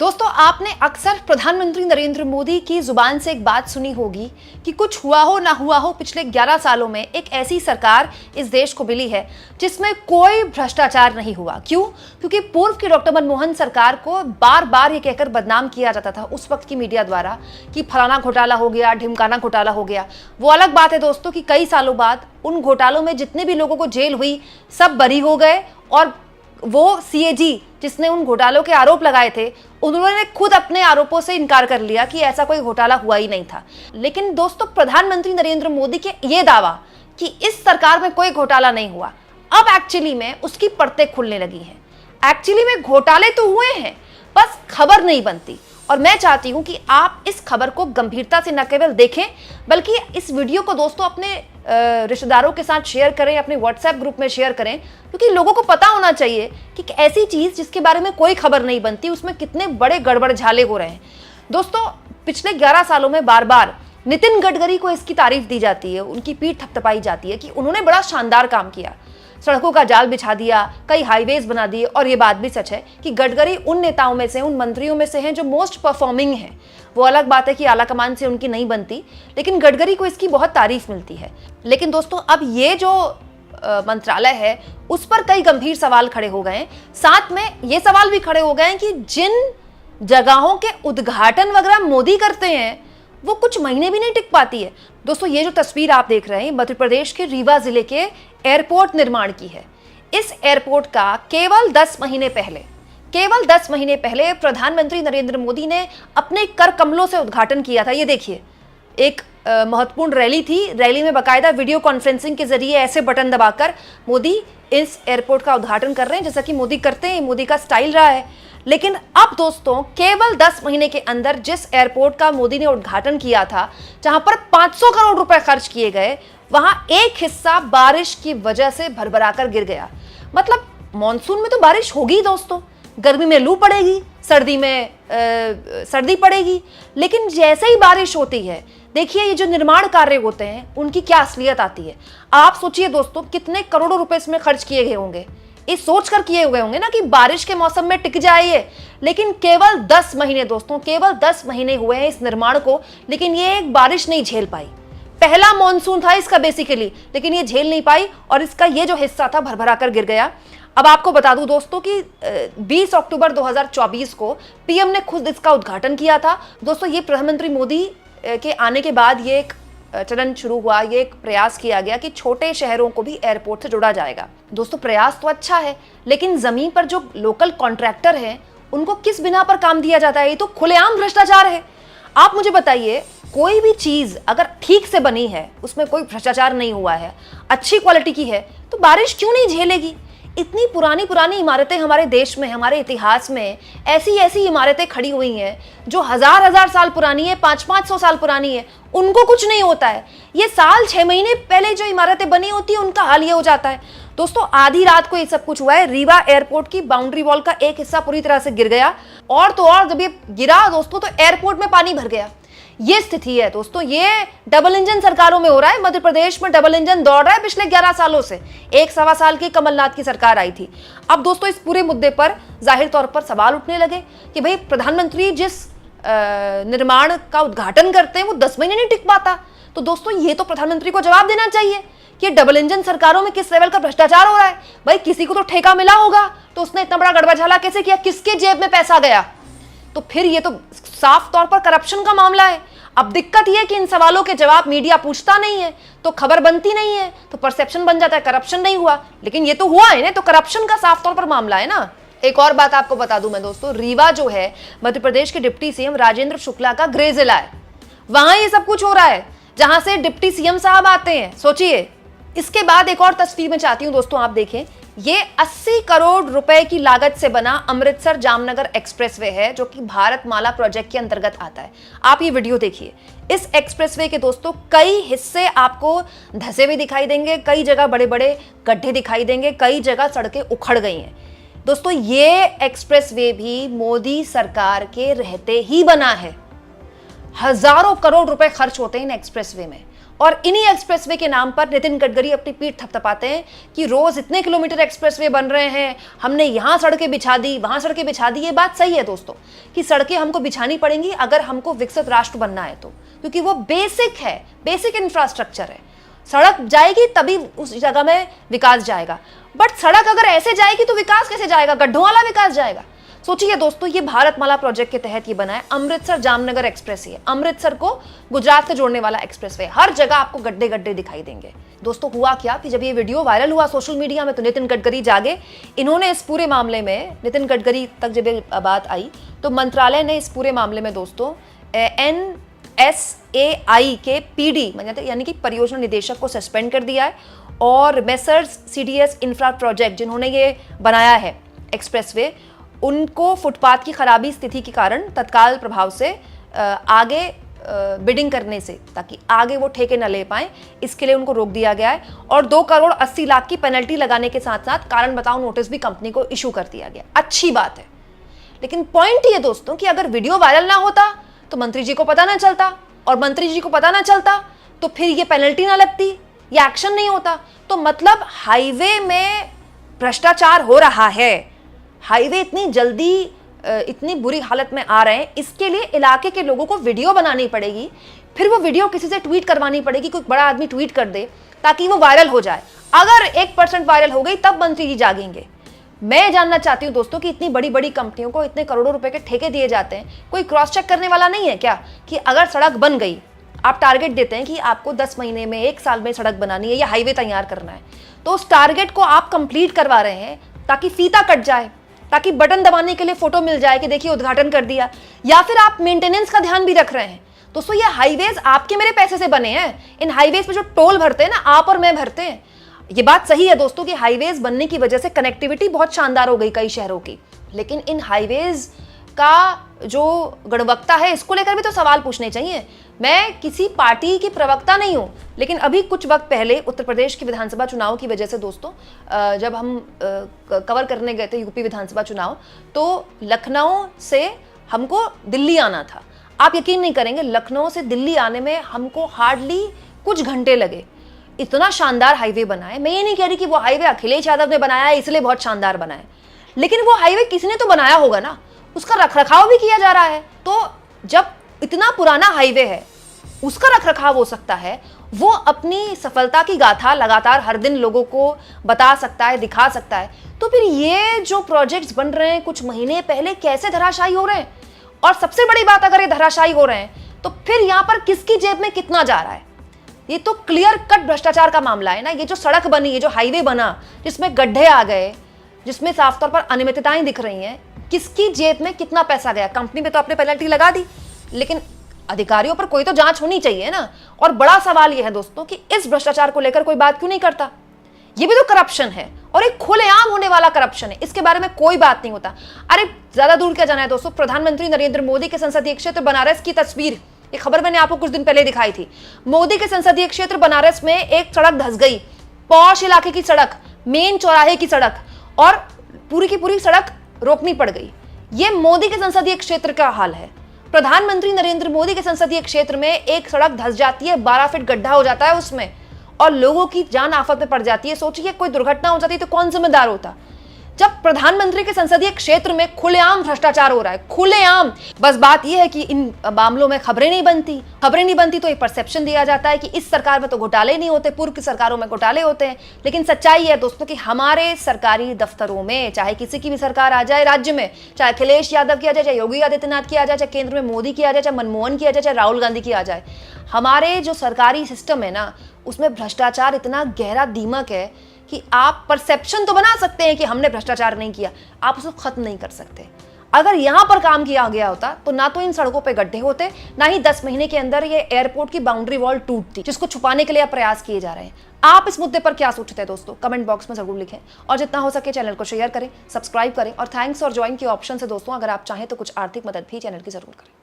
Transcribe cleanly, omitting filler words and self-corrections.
दोस्तों, आपने अक्सर प्रधानमंत्री नरेंद्र मोदी की जुबान से एक बात सुनी होगी कि कुछ हुआ हो ना हुआ हो, पिछले 11 सालों में एक ऐसी सरकार इस देश को मिली है जिसमें कोई भ्रष्टाचार नहीं हुआ। क्यों? क्योंकि पूर्व की डॉक्टर मनमोहन सरकार को बार बार ये कहकर बदनाम किया जाता था उस वक्त की मीडिया द्वारा कि फलाना घोटाला हो गया, ढिमकाना घोटाला हो गया। वो अलग बात है दोस्तों कि कई सालों बाद उन घोटालों में जितने भी लोगों को जेल हुई सब बरी हो गए और वो सीएजी जिसने उन घोटालों के आरोप लगाए थे उन्होंने खुद अपने आरोपों से इनकार कर लिया कि ऐसा कोई घोटाला हुआ ही नहीं था। लेकिन दोस्तों, प्रधानमंत्री नरेंद्र मोदी के ये दावा कि इस सरकार में कोई घोटाला नहीं हुआ, अब एक्चुअली में उसकी परतें खुलने लगी हैं। एक्चुअली में घोटाले तो हुए हैं, बस खबर नहीं बनती। और मैं चाहती हूं कि आप इस खबर को गंभीरता से न केवल देखें बल्कि इस वीडियो को दोस्तों अपने रिश्तेदारों के साथ शेयर करें, अपने व्हाट्सएप ग्रुप में शेयर करें, क्योंकि लोगों को पता होना चाहिए कि ऐसी चीज जिसके बारे में कोई खबर नहीं बनती उसमें कितने बड़े गड़बड़ झाले हो रहे हैं। दोस्तों, पिछले 11 सालों में बार बार नितिन गडकरी को इसकी तारीफ दी जाती है, उनकी पीठ थपथपाई जाती है कि उन्होंने बड़ा शानदार काम किया, सड़कों का जाल बिछा दिया, कई हाईवेज बना दिए। और ये बात भी सच है कि गडकरी उन नेताओं में से, उन मंत्रियों में से हैं जो मोस्ट परफॉर्मिंग हैं। वो अलग बात है कि आला कमान से उनकी नहीं बनती, लेकिन गडकरी को इसकी बहुत तारीफ मिलती है। लेकिन दोस्तों, अब ये जो मंत्रालय है उस पर कई गंभीर सवाल खड़े हो गए हैं। साथ में ये सवाल भी खड़े हो गए हैं कि जिन जगहों के उद्घाटन वगैरह मोदी करते हैं वो कुछ महीने भी नहीं टिक पाती है। दोस्तों, ये जो तस्वीर आप देख रहे हैं मध्य प्रदेश के रीवा जिले के एयरपोर्ट निर्माण की है। इस एयरपोर्ट का केवल 10 महीने पहले प्रधानमंत्री नरेंद्र मोदी ने अपने कर कमलों से उद्घाटन किया था। ये देखिए, एक महत्वपूर्ण रैली थी। रैली में बाकायदा वीडियो कॉन्फ्रेंसिंग के जरिए ऐसे बटन दबाकर मोदी इस एयरपोर्ट का उद्घाटन कर रहे हैं, जैसा कि मोदी करते हैं, मोदी का स्टाइल रहा है। लेकिन अब दोस्तों, केवल 10 महीने के अंदर जिस एयरपोर्ट का मोदी ने उद्घाटन किया था, जहां पर 500 करोड़ रुपए खर्च किए गए, वहां एक हिस्सा बारिश की वजह से भरभराकर गिर गया। मतलब मॉनसून में तो बारिश होगी दोस्तों, गर्मी में लू पड़ेगी, सर्दी में सर्दी पड़ेगी, लेकिन जैसे ही बारिश होती है, देखिए ये जो निर्माण कार्य होते हैं उनकी क्या असलियत आती है। आप सोचिए दोस्तों, कितने करोड़ों रुपए इसमें खर्च किए गए होंगे, ये सोचकर किए हुए होंगे ना कि बारिश के मौसम में टिक जाए ये। लेकिन केवल 10 महीने दोस्तों, केवल 10 महीने हुए हैं इस निर्माण को, लेकिन ये एक बारिश नहीं झेल पाई। पहला मॉनसून था इसका बेसिकली, लेकिन ये झेल नहीं पाई और इसका ये जो हिस्सा था भरभरा कर गिर गया। अब आपको बता दूं दोस्तों कि 20 अक्टूबर 2024 को पीएम ने खुद इसका उद्घाटन किया था। दोस्तों, ये प्रधानमंत्री मोदी के आने के बाद ये एक चलन शुरू हुआ, ये एक प्रयास किया गया कि छोटे शहरों को भी एयरपोर्ट से जोड़ा जाएगा। दोस्तों, प्रयास तो अच्छा है, लेकिन जमीन पर जो लोकल कॉन्ट्रैक्टर हैं उनको किस बिना पर काम दिया जाता है? ये तो खुलेआम भ्रष्टाचार है। आप मुझे बताइए, कोई भी चीज अगर ठीक से बनी है, उसमें कोई भ्रष्टाचार नहीं हुआ है, अच्छी क्वालिटी की है, तो बारिश क्यों नहीं झेलेगी? इतनी पुरानी पुरानी इमारतें हमारे देश में, हमारे इतिहास में ऐसी ऐसी इमारतें खड़ी हुई हैं जो हजार साल पुरानी है, 500-500 साल पुरानी है, उनको कुछ नहीं होता है। ये साल 6 महीने पहले जो इमारतें बनी होती है उनका हाल ये हो जाता है। दोस्तों, आधी रात को ये सब कुछ हुआ है। रीवा एयरपोर्ट की बाउंड्री वॉल का एक हिस्सा पूरी तरह से गिर गया, और तो और जब ये गिरा दोस्तों तो एयरपोर्ट में पानी भर गया। ये स्थिति है दोस्तों। ये डबल इंजन सरकारों में हो रहा है। मध्य प्रदेश में डबल इंजन दौड़ रहा है पिछले 11 सालों से। 1 साल की कमलनाथ की सरकार आई थी। अब दोस्तों, इस पूरे मुद्दे पर जाहिर तौर पर सवाल उठने लगे कि भाई प्रधानमंत्री जिस निर्माण का उद्घाटन करते हैं वो 10 महीने नहीं टिक पाता। तो दोस्तों, ये तो प्रधानमंत्री को जवाब देना चाहिए कि डबल इंजन सरकारों में किस लेवल का भ्रष्टाचार हो रहा है। भाई, किसी को तो ठेका मिला होगा, तो उसने इतना बड़ा गड़बड़झाला कैसे किया? किसके जेब में पैसा गया? तो फिर ये तो साफ तौर पर करप्शन का मामला है। अब दिक्कत यह है कि इन सवालों के जवाब मीडिया पूछता नहीं है, तो खबर बनती नहीं है, तो परसेप्शन बन जाता है करप्शन नहीं हुआ। लेकिन ये तो हुआ है ना, तो करप्शन का साफ तौर पर मामला है ना। एक और बात आपको बता दूं मैं दोस्तों, रीवा जो है मध्य प्रदेश के डिप्टी सीएम राजेंद्र शुक्ला का गृह जिला है। वहां ये सब कुछ हो रहा है जहां से डिप्टी सीएम साहब आते हैं, सोचिए। इसके बाद एक और तस्वीर में चाहती हूं दोस्तों आप देखें। ये 80 करोड़ रुपए की लागत से बना अमृतसर जामनगर एक्सप्रेसवे है, जो कि भारतमाला प्रोजेक्ट के अंतर्गत आता है। आप ये वीडियो देखिए। इस एक्सप्रेसवे के दोस्तों कई हिस्से आपको धंसे हुए दिखाई देंगे, कई जगह बड़े बड़े गड्ढे दिखाई देंगे, कई जगह सड़कें उखड़ गई हैं। दोस्तों, ये एक्सप्रेसवे भी मोदी सरकार के रहते ही बना है। हजारों करोड़ रुपए खर्च होते हैं इन एक्सप्रेसवे में, और इन्हीं एक्सप्रेसवे के नाम पर नितिन गडकरी अपनी पीठ थपथपाते हैं कि रोज इतने किलोमीटर एक्सप्रेसवे बन रहे हैं, हमने यहाँ सड़कें बिछा दी, वहां सड़कें बिछा दी। ये बात सही है दोस्तों कि सड़कें हमको बिछानी पड़ेंगी अगर हमको विकसित राष्ट्र बनना है तो, क्योंकि वो बेसिक है, बेसिक इंफ्रास्ट्रक्चर है। सड़क जाएगी तभी उस जगह में विकास जाएगा, बट सड़क अगर ऐसे जाएगी तो विकास कैसे जाएगा? गड्ढों वाला विकास जाएगा। सोचिए दोस्तों, ये भारतमाला प्रोजेक्ट के तहत ये बना है। अमृतसर जामनगर एक्सप्रेस है, अमृतसर को गुजरात से जोड़ने वाला एक्सप्रेस वे। हर जगह आपको गड्ढे गड्ढे दिखाई देंगे। दोस्तों हुआ क्या कि जब ये वीडियो वायरल हुआ सोशल मीडिया में तो नितिन गडकरी जागे। इन्होंने इस पूरे मामले में, नितिन गडकरी तक जब ये बात आई तो मंत्रालय ने इस पूरे मामले में दोस्तों NSAI के PD यानी कि परियोजना निदेशक को सस्पेंड कर दिया है, और मेसर्स CDS इंफ्रा प्रोजेक्ट जिन्होंने ये बनाया है एक्सप्रेसवे, उनको फुटपाथ की खराबी स्थिति के कारण तत्काल प्रभाव से आगे बिडिंग करने से, ताकि आगे वो ठेके न ले पाए, इसके लिए उनको रोक दिया गया है। और 2 करोड़ 80 लाख की पेनल्टी लगाने के साथ साथ कारण बताओ नोटिस भी कंपनी को इशू कर दिया गया। अच्छी बात है, लेकिन पॉइंट ये दोस्तों कि अगर वीडियो वायरल ना होता तो मंत्री जी को पता ना चलता, और मंत्री जी को पता ना चलता तो फिर ये पेनल्टी ना लगती, ये एक्शन नहीं होता। तो मतलब हाईवे में भ्रष्टाचार हो रहा है, हाईवे इतनी जल्दी इतनी बुरी हालत में आ रहे हैं, इसके लिए इलाके के लोगों को वीडियो बनानी पड़ेगी, फिर वो वीडियो किसी से ट्वीट करवानी पड़ेगी, कोई बड़ा आदमी ट्वीट कर दे ताकि वो वायरल हो जाए। अगर 1% वायरल हो गई तब मंत्री जी जागेंगे। मैं जानना चाहती हूँ दोस्तों कि इतनी बड़ी बड़ी कंपनियों को इतने करोड़ों रुपए के ठेके दिए जाते हैं, कोई क्रॉस चेक करने वाला नहीं है क्या? कि अगर सड़क बन गई, आप टारगेट देते हैं कि आपको 10 महीने में, 1 साल में सड़क बनानी है या हाईवे तैयार करना है, तो उस टारगेट को आप कंप्लीट करवा रहे हैं ताकि फीता कट जाए, ताकि बटन दबाने के लिए फोटो मिल जाए कि देखिए उद्घाटन कर दिया, या फिर आप मेंटेनेंस का ध्यान भी रख रहे हैं। दोस्तों ये हाईवेज आपके मेरे पैसे से बने हैं। इन हाईवेज पे जो टोल भरते हैं ना, आप और मैं भरते हैं। ये बात सही है दोस्तों कि हाईवेज बनने की वजह से कनेक्टिविटी बहुत शानदार हो गई कई शहरों की, लेकिन इन हाईवेज का जो गुणवत्ता है इसको लेकर भी तो सवाल पूछने चाहिए। मैं किसी पार्टी की प्रवक्ता नहीं हूं, लेकिन अभी कुछ वक्त पहले उत्तर प्रदेश के विधानसभा चुनाव की वजह से दोस्तों, जब हम कवर करने गए थे यूपी विधानसभा चुनाव, तो लखनऊ से हमको दिल्ली आना था। आप यकीन नहीं करेंगे, लखनऊ से दिल्ली आने में हमको हार्डली कुछ घंटे लगे। इतना शानदार हाईवे बना है। मैं ये नहीं कह रही कि वो हाईवे अखिलेश यादव ने बनाया है इसलिए बहुत शानदार बना है, लेकिन वो हाईवे किसी ने तो बनाया होगा ना, उसका रखरखाव भी किया जा रहा है। तो जब इतना पुराना हाईवे है, उसका रखरखाव हो सकता है, वो अपनी सफलता की गाथा लगातार हर दिन लोगों को बता सकता है, दिखा सकता है, तो फिर ये जो प्रोजेक्ट्स बन रहे हैं कुछ महीने पहले कैसे धराशायी हो रहे हैं? और सबसे बड़ी बात, अगर ये धराशायी हो रहे हैं तो फिर यहाँ पर किसकी जेब में कितना जा रहा है? ये तो क्लियर कट भ्रष्टाचार का मामला है ना। ये जो सड़क बनी, ये जो हाईवे बना, जिसमें गड्ढे आ गए, जिसमें साफ तौर पर अनियमितताएं दिख रही हैं, किसकी जेब में कितना पैसा गया? कंपनी पे तो आपने पेनल्टी लगा दी, लेकिन अधिकारियों पर कोई तो जांच होनी चाहिए ना। और बड़ा सवाल यह है दोस्तों कि इस भ्रष्टाचार को लेकर कोई बात क्यों नहीं करता? ये भी तो करप्शन है, और एक खुलेआम होने वाला करप्शन है, इसके बारे में कोई बात नहीं होता। अरे ज्यादा दूर क्या जाना है दोस्तों, प्रधानमंत्री नरेंद्र मोदी के संसदीय क्षेत्र बनारस की तस्वीर, ये खबर मैंने आपको कुछ दिन पहले दिखाई थी। मोदी के संसदीय क्षेत्र बनारस में एक सड़क धंस गई, पॉश इलाके की सड़क, मेन चौराहे की सड़क, और पूरी की पूरी सड़क रोकनी पड़ गई। ये मोदी के संसदीय क्षेत्र का हाल है। प्रधानमंत्री नरेंद्र मोदी के संसदीय क्षेत्र में एक सड़क धंस जाती है, 12 फीट गड्ढा हो जाता है उसमें, और लोगों की जान आफत में पड़ जाती है। सोचिए कोई दुर्घटना हो जाती तो कौन जिम्मेदार होता? जब प्रधानमंत्री के संसदीय क्षेत्र में खुलेआम भ्रष्टाचार हो रहा है, खुलेआम। बस बात यह है कि इन मामलों में खबरें नहीं बनती तो एक परसेप्शन दिया जाता है कि इस सरकार में तो घोटाले नहीं होते, पूर्व की सरकारों में घोटाले होते हैं। लेकिन सच्चाई है दोस्तों कि हमारे सरकारी दफ्तरों में, चाहे किसी की भी सरकार आ जाए राज्य में, चाहे अखिलेश यादव की आ जाए, चाहे योगी आदित्यनाथ की आ जाए, चाहे केंद्र में मोदी की आ जाए, चाहे मनमोहन की आ जाए, चाहे राहुल गांधी की आ जाए, हमारे जो सरकारी सिस्टम है ना, उसमें भ्रष्टाचार इतना गहरा दीमक है कि आप परसेप्शन तो बना सकते हैं कि हमने भ्रष्टाचार नहीं किया, आप उसको खत्म नहीं कर सकते। अगर यहां पर काम किया गया होता तो ना तो इन सड़कों पे गड्ढे होते, ना ही 10 महीने के अंदर ये एयरपोर्ट की बाउंड्री वॉल टूटती, जिसको छुपाने के लिए प्रयास किए जा रहे हैं। आप इस मुद्दे पर क्या सोचते हैं दोस्तों? कमेंट बॉक्स में जरूर लिखें, और जितना हो सके चैनल को शेयर करें, सब्सक्राइब करें, और थैंक्स और ज्वाइन के ऑप्शन से दोस्तों अगर आप चाहें तो कुछ आर्थिक मदद भी चैनल की जरूर करें।